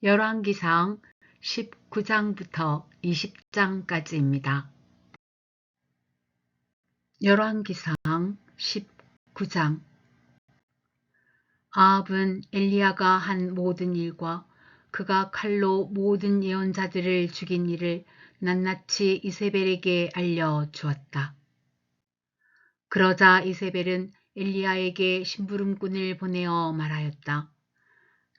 열왕기상 19장부터 20장까지입니다. 열왕기상 19장. 아합은 엘리야가 한 모든 일과 그가 칼로 모든 예언자들을 죽인 일을 낱낱이 이세벨에게 알려주었다. 그러자 이세벨은 엘리야에게 심부름꾼을 보내어 말하였다.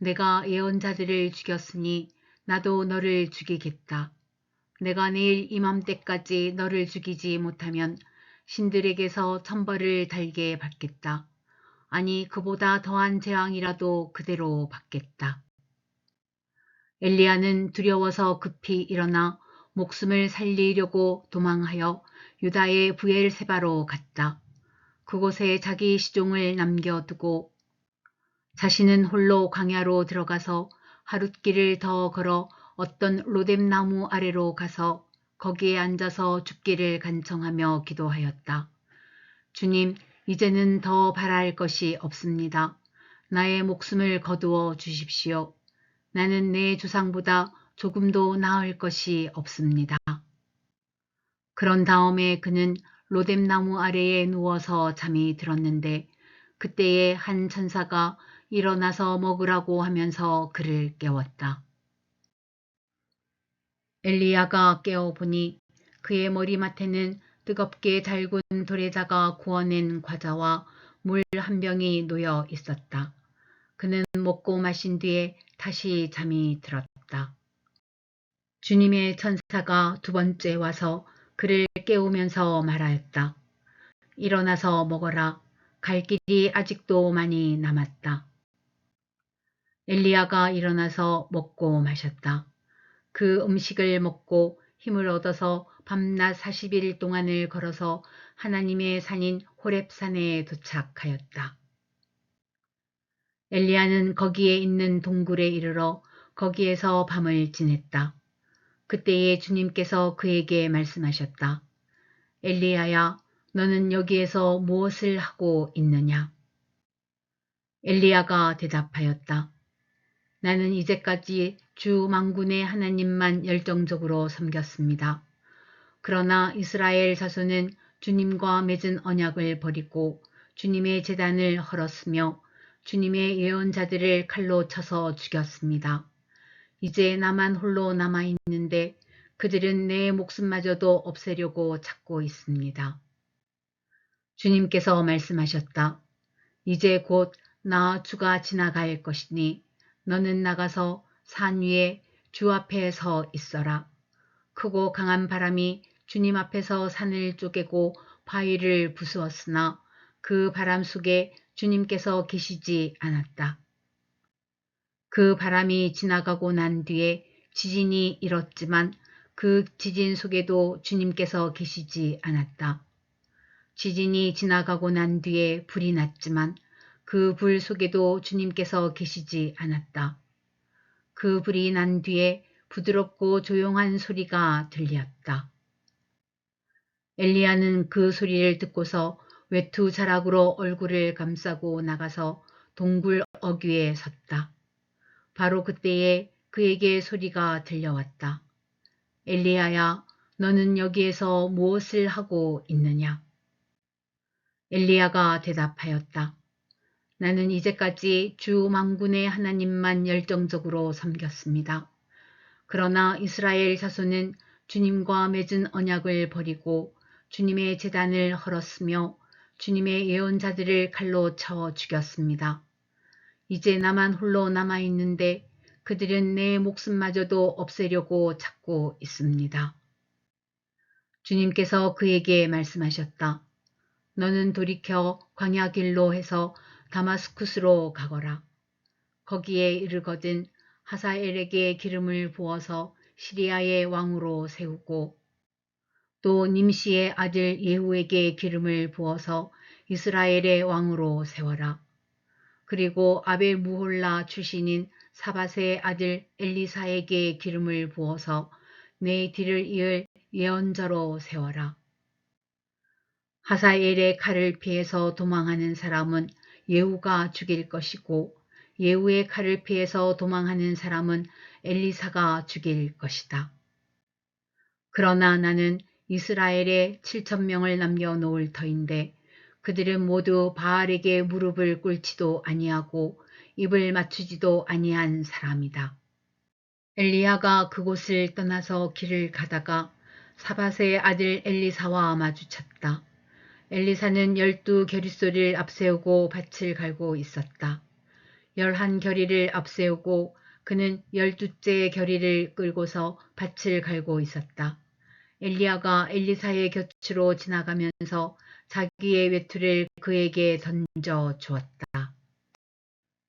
내가 예언자들을 죽였으니 나도 너를 죽이겠다. 내가 내일 이맘때까지 너를 죽이지 못하면 신들에게서 천벌을 달게 받겠다. 아니 그보다 더한 재앙이라도 그대로 받겠다. 엘리야는 두려워서 급히 일어나 목숨을 살리려고 도망하여 유다의 브엘세바로 갔다. 그곳에 자기 시종을 남겨두고 자신은 홀로 광야로 들어가서 하룻길을 더 걸어 어떤 로뎀나무 아래로 가서 거기에 앉아서 죽기를 간청하며 기도하였다. 주님, 이제는 더 바랄 것이 없습니다. 나의 목숨을 거두어 주십시오. 나는 내 조상보다 조금도 나을 것이 없습니다. 그런 다음에 그는 로뎀나무 아래에 누워서 잠이 들었는데 그때에 한 천사가 일어나서 먹으라고 하면서 그를 깨웠다. 엘리야가 깨어보니 그의 머리맡에는 뜨겁게 달군 도래자가 구워낸 과자와 물 한 병이 놓여 있었다. 그는 먹고 마신 뒤에 다시 잠이 들었다. 주님의 천사가 두 번째 와서 그를 깨우면서 말하였다. 일어나서 먹어라. 갈 길이 아직도 많이 남았다. 엘리야가 일어나서 먹고 마셨다. 그 음식을 먹고 힘을 얻어서 밤낮 40일 동안을 걸어서 하나님의 산인 호렙산에 도착하였다. 엘리야는 거기에 있는 동굴에 이르러 거기에서 밤을 지냈다. 그때에 주님께서 그에게 말씀하셨다. 엘리야야, 너는 여기에서 무엇을 하고 있느냐? 엘리야가 대답하였다. 나는 이제까지 주 만군의 하나님만 열정적으로 섬겼습니다. 그러나 이스라엘 자손은 주님과 맺은 언약을 버리고 주님의 제단을 헐었으며 주님의 예언자들을 칼로 쳐서 죽였습니다. 이제 나만 홀로 남아있는데 그들은 내 목숨마저도 없애려고 찾고 있습니다. 주님께서 말씀하셨다. 이제 곧 나 주가 지나갈 것이니 너는 나가서 산 위에 주 앞에 서 있어라. 크고 강한 바람이 주님 앞에서 산을 쪼개고 바위를 부수었으나 그 바람 속에 주님께서 계시지 않았다. 그 바람이 지나가고 난 뒤에 지진이 일었지만 그 지진 속에도 주님께서 계시지 않았다. 지진이 지나가고 난 뒤에 불이 났지만 그 불 속에도 주님께서 계시지 않았다. 그 불이 난 뒤에 부드럽고 조용한 소리가 들렸다. 엘리야는 그 소리를 듣고서 외투 자락으로 얼굴을 감싸고 나가서 동굴 어귀에 섰다. 바로 그때에 그에게 소리가 들려왔다. 엘리야야, 너는 여기에서 무엇을 하고 있느냐? 엘리야가 대답하였다. 나는 이제까지 주 만군의 하나님만 열정적으로 섬겼습니다. 그러나 이스라엘 자손은 주님과 맺은 언약을 버리고 주님의 제단을 헐었으며 주님의 예언자들을 칼로 쳐 죽였습니다. 이제 나만 홀로 남아있는데 그들은 내 목숨마저도 없애려고 찾고 있습니다. 주님께서 그에게 말씀하셨다. 너는 돌이켜 광야 길로 해서 다마스쿠스로 가거라. 거기에 이르거든 하사엘에게 기름을 부어서 시리아의 왕으로 세우고 또 님시의 아들 예후에게 기름을 부어서 이스라엘의 왕으로 세워라. 그리고 아벨 무홀라 출신인 사밧의 아들 엘리사에게 기름을 부어서 내 뒤를 이을 예언자로 세워라. 하사엘의 칼을 피해서 도망하는 사람은 예후가 죽일 것이고 예후의 칼을 피해서 도망하는 사람은 엘리사가 죽일 것이다. 그러나 나는 이스라엘에 7,000명을 남겨놓을 터인데 그들은 모두 바알에게 무릎을 꿇지도 아니하고 입을 맞추지도 아니한 사람이다. 엘리야가 그곳을 떠나서 길을 가다가 사밧의 아들 엘리사와 마주쳤다. 엘리사는 12겨릿소리를 앞세우고 밭을 갈고 있었다. 11겨리를 앞세우고 그는 12째 겨리를 끌고서 밭을 갈고 있었다. 엘리야가 엘리사의 곁으로 지나가면서 자기의 외투를 그에게 던져 주었다.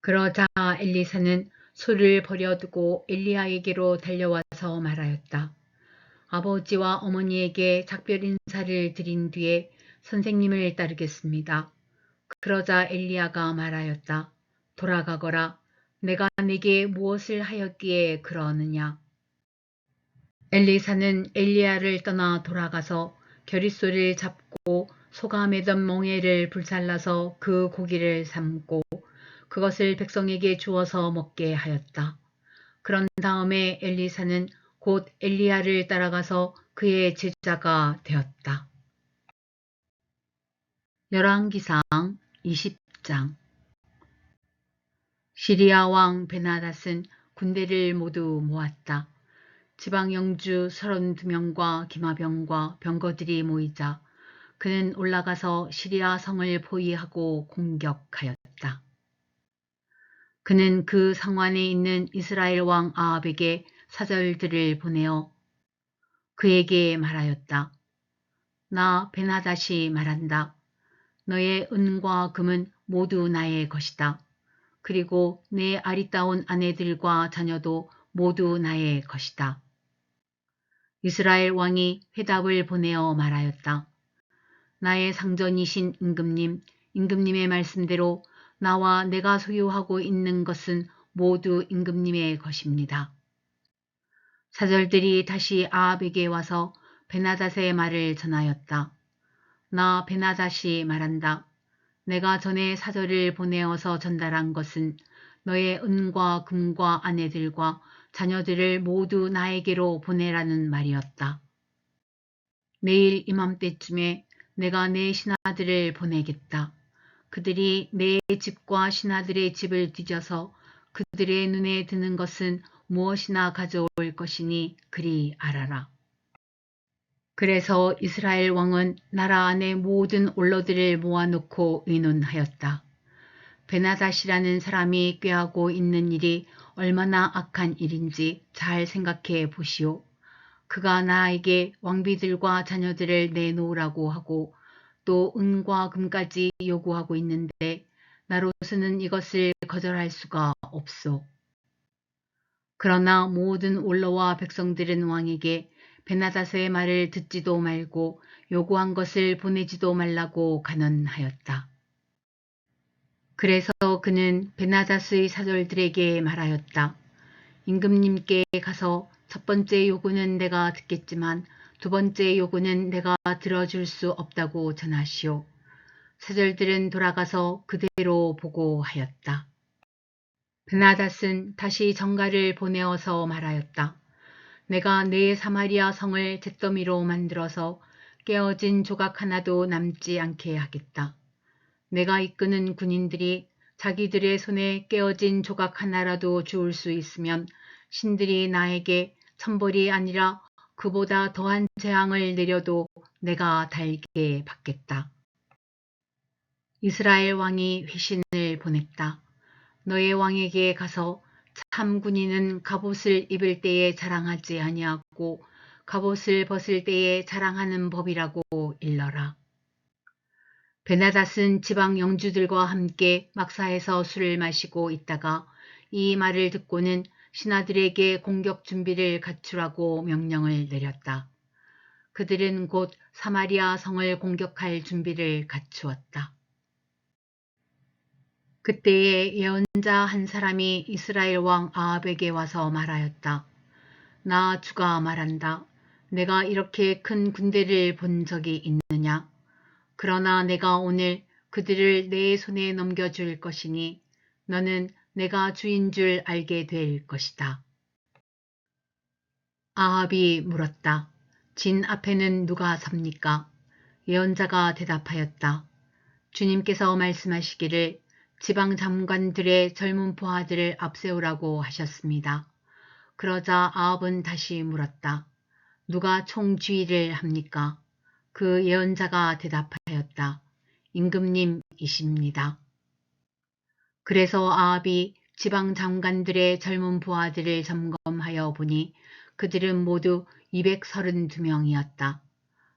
그러자 엘리사는 소를 버려두고 엘리야에게로 달려와서 말하였다. 아버지와 어머니에게 작별 인사를 드린 뒤에 선생님을 따르겠습니다. 그러자 엘리야가 말하였다. 돌아가거라. 내가 네게 무엇을 하였기에 그러느냐. 엘리사는 엘리야를 떠나 돌아가서 겨릿소를 잡고 소가 매던 멍에를 불살라서 그 고기를 삶고 그것을 백성에게 주어서 먹게 하였다. 그런 다음에 엘리사는 곧 엘리야를 따라가서 그의 제자가 되었다. 열왕기상 20장. 시리아 왕 베나닷은 군대를 모두 모았다. 지방 영주 32명과 기마병과 병거들이 모이자 그는 올라가서 시리아 성을 포위하고 공격하였다. 그는 그 상원에 있는 이스라엘 왕 아합에게 사절들을 보내어 그에게 말하였다. 나 베나닷이 말한다. 너의 은과 금은 모두 나의 것이다. 그리고 내 아리따운 아내들과 자녀도 모두 나의 것이다. 이스라엘 왕이 회답을 보내어 말하였다. 나의 상전이신 임금님, 임금님의 말씀대로 나와 내가 소유하고 있는 것은 모두 임금님의 것입니다. 사절들이 다시 아합에게 와서 베나닷의 말을 전하였다. 나 베나닷이 말한다. 내가 전에 사절을 보내어서 전달한 것은 너의 은과 금과 아내들과 자녀들을 모두 나에게로 보내라는 말이었다. 내일 이맘때쯤에 내가 내 신하들을 보내겠다. 그들이 내 집과 신하들의 집을 뒤져서 그들의 눈에 드는 것은 무엇이나 가져올 것이니 그리 알아라. 그래서 이스라엘 왕은 나라 안의 모든 올로들을 모아놓고 의논하였다. 베나닷이라는 사람이 꾀하고 있는 일이 얼마나 악한 일인지 잘 생각해 보시오. 그가 나에게 왕비들과 자녀들을 내놓으라고 하고 또 은과 금까지 요구하고 있는데 나로서는 이것을 거절할 수가 없소. 그러나 모든 올로와 백성들은 왕에게 베나닷의 말을 듣지도 말고 요구한 것을 보내지도 말라고 간언하였다. 그래서 그는 베나닷의 사절들에게 말하였다. 임금님께 가서 첫 번째 요구는 내가 듣겠지만 두 번째 요구는 내가 들어줄 수 없다고 전하시오. 사절들은 돌아가서 그대로 보고하였다. 베나닷은 다시 전가를 보내어서 말하였다. 내가 내 사마리아 성을 잿더미로 만들어서 깨어진 조각 하나도 남지 않게 하겠다. 내가 이끄는 군인들이 자기들의 손에 깨어진 조각 하나라도 주울 수 있으면 신들이 나에게 천벌이 아니라 그보다 더한 재앙을 내려도 내가 달게 받겠다. 이스라엘 왕이 회신을 보냈다. 너의 왕에게 가서 참 군인은 갑옷을 입을 때에 자랑하지 아니하고 갑옷을 벗을 때에 자랑하는 법이라고 일러라. 베나닷은 지방 영주들과 함께 막사에서 술을 마시고 있다가 이 말을 듣고는 신하들에게 공격 준비를 갖추라고 명령을 내렸다. 그들은 곧 사마리아 성을 공격할 준비를 갖추었다. 그때에 예언자 한 사람이 이스라엘 왕 아합에게 와서 말하였다. 나 주가 말한다. 내가 이렇게 큰 군대를 본 적이 있느냐? 그러나 내가 오늘 그들을 내 손에 넘겨줄 것이니 너는 내가 주인 줄 알게 될 것이다. 아합이 물었다. 진 앞에는 누가 섭니까? 예언자가 대답하였다. 주님께서 말씀하시기를 지방 장관들의 젊은 부하들을 앞세우라고 하셨습니다. 그러자 아합은 다시 물었다. 누가 총쥐를 합니까? 그 예언자가 대답하였다. 임금님이십니다. 그래서 아합이 지방 장관들의 젊은 부하들을 점검하여 보니 그들은 모두 232명이었다.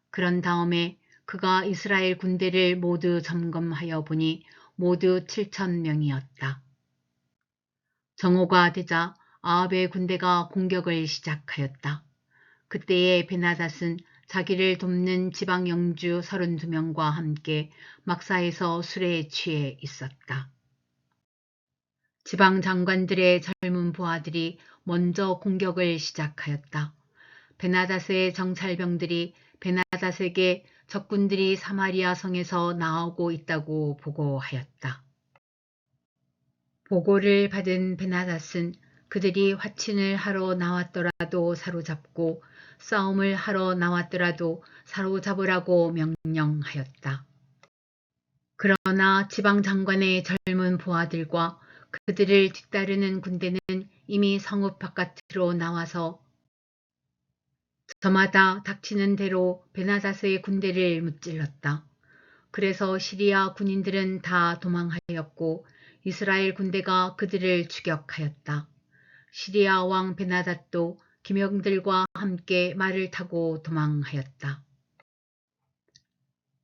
그런 다음에 그가 이스라엘 군대를 모두 점검하여 보니 모두 7,000명이었다. 정오가 되자 아합의 군대가 공격을 시작하였다. 그때에 베나닷은 자기를 돕는 지방 영주 32명과 함께 막사에서 술에 취해 있었다. 지방 장관들의 젊은 부하들이 먼저 공격을 시작하였다. 베나닷의 정찰병들이 베나닷에게 적군들이 사마리아 성에서 나오고 있다고 보고하였다. 보고를 받은 베나닷은 그들이 화친을 하러 나왔더라도 사로잡고 싸움을 하러 나왔더라도 사로잡으라고 명령하였다. 그러나 지방 장관의 젊은 부하들과 그들을 뒤따르는 군대는 이미 성읍 바깥으로 나와서 저마다 닥치는 대로 베나닷의 군대를 무찔렀다. 그래서 시리아 군인들은 다 도망하였고 이스라엘 군대가 그들을 추격하였다. 시리아 왕 베나닷도 기명들과 함께 말을 타고 도망하였다.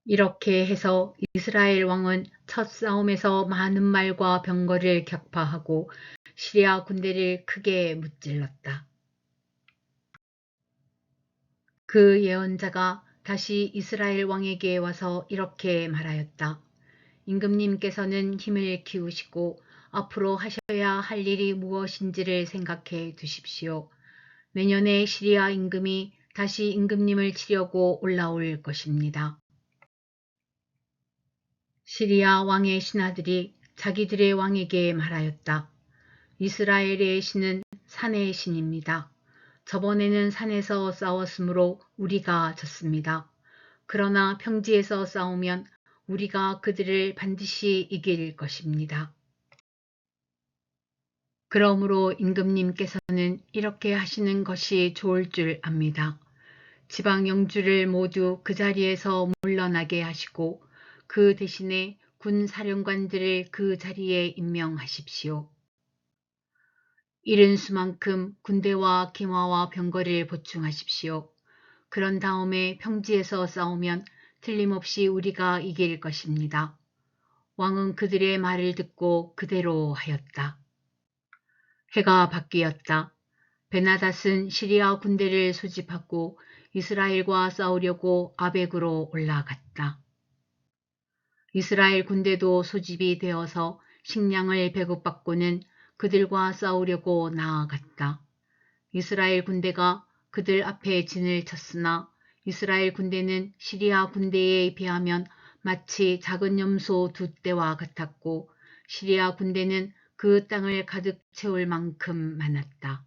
이렇게 해서 이스라엘 왕은 첫 싸움에서 많은 말과 병거를 격파하고 시리아 군대를 크게 무찔렀다. 그 예언자가 다시 이스라엘 왕에게 와서 이렇게 말하였다. 임금님께서는 힘을 키우시고 앞으로 하셔야 할 일이 무엇인지를 생각해 두십시오. 내년에 시리아 임금이 다시 임금님을 치려고 올라올 것입니다. 시리아 왕의 신하들이 자기들의 왕에게 말하였다. 이스라엘의 신은 산의 신입니다. 저번에는 산에서 싸웠으므로 우리가 졌습니다. 그러나 평지에서 싸우면 우리가 그들을 반드시 이길 것입니다. 그러므로 임금님께서는 이렇게 하시는 것이 좋을 줄 압니다. 지방 영주를 모두 그 자리에서 물러나게 하시고 그 대신에 군 사령관들을 그 자리에 임명하십시오. 이른 수만큼 군대와 기마와 병거를 보충하십시오. 그런 다음에 평지에서 싸우면 틀림없이 우리가 이길 것입니다. 왕은 그들의 말을 듣고 그대로 하였다. 해가 바뀌었다. 베나닷은 시리아 군대를 소집하고 이스라엘과 싸우려고 아벡으로 올라갔다. 이스라엘 군대도 소집이 되어서 식량을 배급받고는 그들과 싸우려고 나아갔다. 이스라엘 군대가 그들 앞에 진을 쳤으나 이스라엘 군대는 시리아 군대에 비하면 마치 작은 염소 2떼와 같았고 시리아 군대는 그 땅을 가득 채울 만큼 많았다.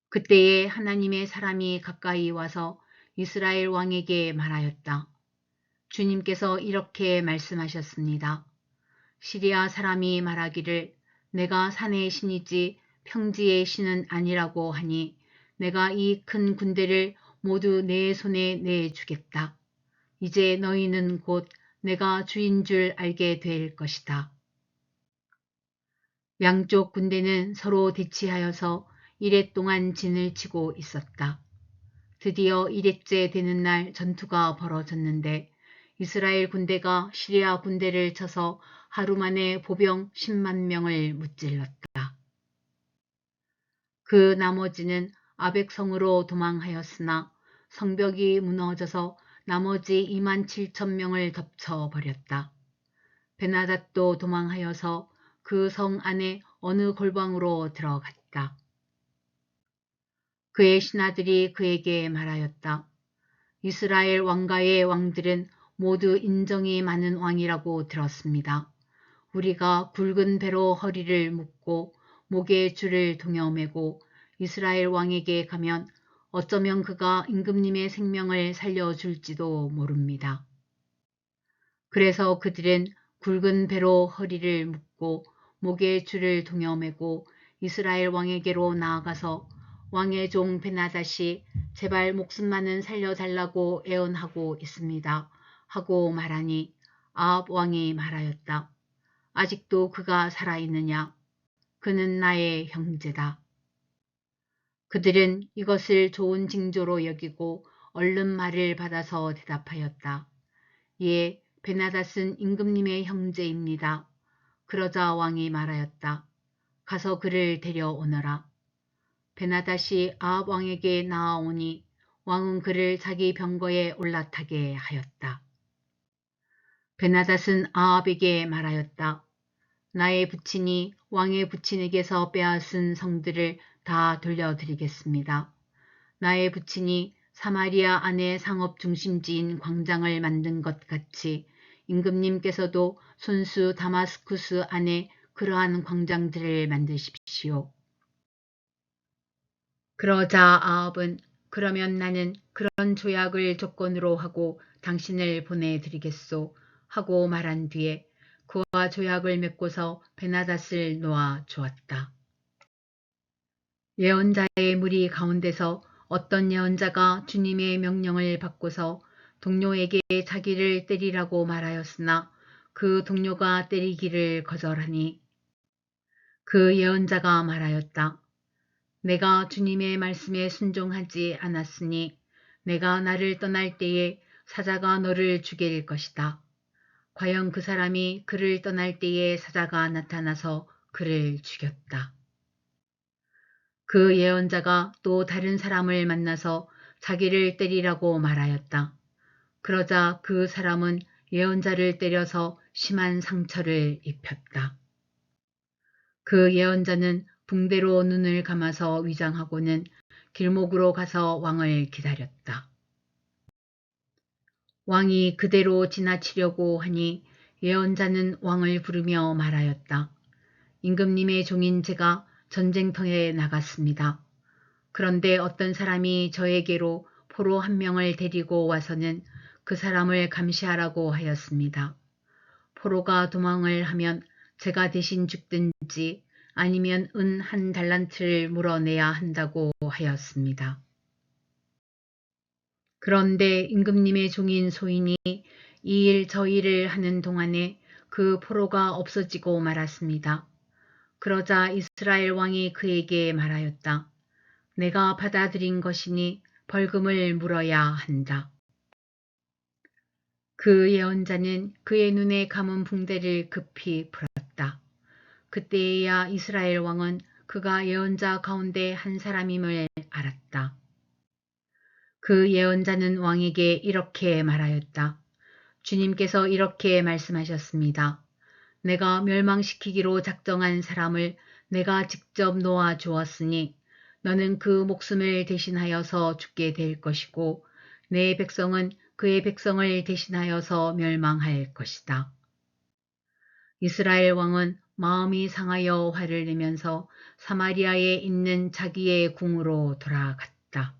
그때에 하나님의 사람이 가까이 와서 이스라엘 왕에게 말하였다. 주님께서 이렇게 말씀하셨습니다. 시리아 사람이 말하기를 내가 산의 신이지 평지의 신은 아니라고 하니 내가 이 큰 군대를 모두 내 손에 내주겠다. 이제 너희는 곧 내가 주인 줄 알게 될 것이다. 양쪽 군대는 서로 대치하여서 이레 동안 진을 치고 있었다. 드디어 1회째 되는 날 전투가 벌어졌는데 이스라엘 군대가 시리아 군대를 쳐서 하루 만에 보병 10만 명을 무찔렀다. 그 나머지는 아벡성으로 도망하였으나 성벽이 무너져서 나머지 2만 7천 명을 덮쳐버렸다. 베나닷도 도망하여서 그 성 안에 어느 골방으로 들어갔다. 그의 신하들이 그에게 말하였다. 이스라엘 왕가의 왕들은 모두 인정이 많은 왕이라고 들었습니다. 우리가 굵은 배로 허리를 묶고 목에 줄을 동여매고 이스라엘 왕에게 가면 어쩌면 그가 임금님의 생명을 살려줄지도 모릅니다. 그래서 그들은 굵은 배로 허리를 묶고 목에 줄을 동여매고 이스라엘 왕에게로 나아가서 왕의 종 베나닷이 제발 목숨만은 살려달라고 애원하고 있습니다. 하고 말하니 아합 왕이 말하였다. 아직도 그가 살아있느냐? 그는 나의 형제다. 그들은 이것을 좋은 징조로 여기고 얼른 말을 받아서 대답하였다. 예, 베나닷은 임금님의 형제입니다. 그러자 왕이 말하였다. 가서 그를 데려오너라. 베나닷이 아합 왕에게 나아오니 왕은 그를 자기 병거에 올라타게 하였다. 베나닷은 아합에게 말하였다. 나의 부친이 왕의 부친에게서 빼앗은 성들을 다 돌려드리겠습니다. 나의 부친이 사마리아 안에 상업 중심지인 광장을 만든 것 같이 임금님께서도 손수 다마스쿠스 안에 그러한 광장들을 만드십시오. 그러자 아합은 그러면 나는 그런 조약을 조건으로 하고 당신을 보내드리겠소 하고 말한 뒤에 그와 조약을 맺고서 베나닷을 놓아 주었다. 예언자의 무리 가운데서 어떤 예언자가 주님의 명령을 받고서 동료에게 자기를 때리라고 말하였으나 그 동료가 때리기를 거절하니 그 예언자가 말하였다. 내가 주님의 말씀에 순종하지 않았으니 내가 나를 떠날 때에 사자가 너를 죽일 것이다. 과연 그 사람이 그를 떠날 때에 사자가 나타나서 그를 죽였다. 그 예언자가 또 다른 사람을 만나서 자기를 때리라고 말하였다. 그러자 그 사람은 예언자를 때려서 심한 상처를 입혔다. 그 예언자는 붕대로 눈을 감아서 위장하고는 길목으로 가서 왕을 기다렸다. 왕이 그대로 지나치려고 하니 예언자는 왕을 부르며 말하였다. 임금님의 종인 제가 전쟁터에 나갔습니다. 그런데 어떤 사람이 저에게로 포로 한 명을 데리고 와서는 그 사람을 감시하라고 하였습니다. 포로가 도망을 하면 제가 대신 죽든지 아니면 은 1달란트를 물어내야 한다고 하였습니다. 그런데 임금님의 종인 소인이 이 일 저 일을 하는 동안에 그 포로가 없어지고 말았습니다. 그러자 이스라엘 왕이 그에게 말하였다. 내가 받아들인 것이니 벌금을 물어야 한다. 그 예언자는 그의 눈에 감은 붕대를 급히 풀었다. 그때에야 이스라엘 왕은 그가 예언자 가운데 한 사람임을 알았다. 그 예언자는 왕에게 이렇게 말하였다. 주님께서 이렇게 말씀하셨습니다. 내가 멸망시키기로 작정한 사람을 내가 직접 놓아 주었으니 너는 그 목숨을 대신하여서 죽게 될 것이고 내 백성은 그의 백성을 대신하여서 멸망할 것이다. 이스라엘 왕은 마음이 상하여 화를 내면서 사마리아에 있는 자기의 궁으로 돌아갔다.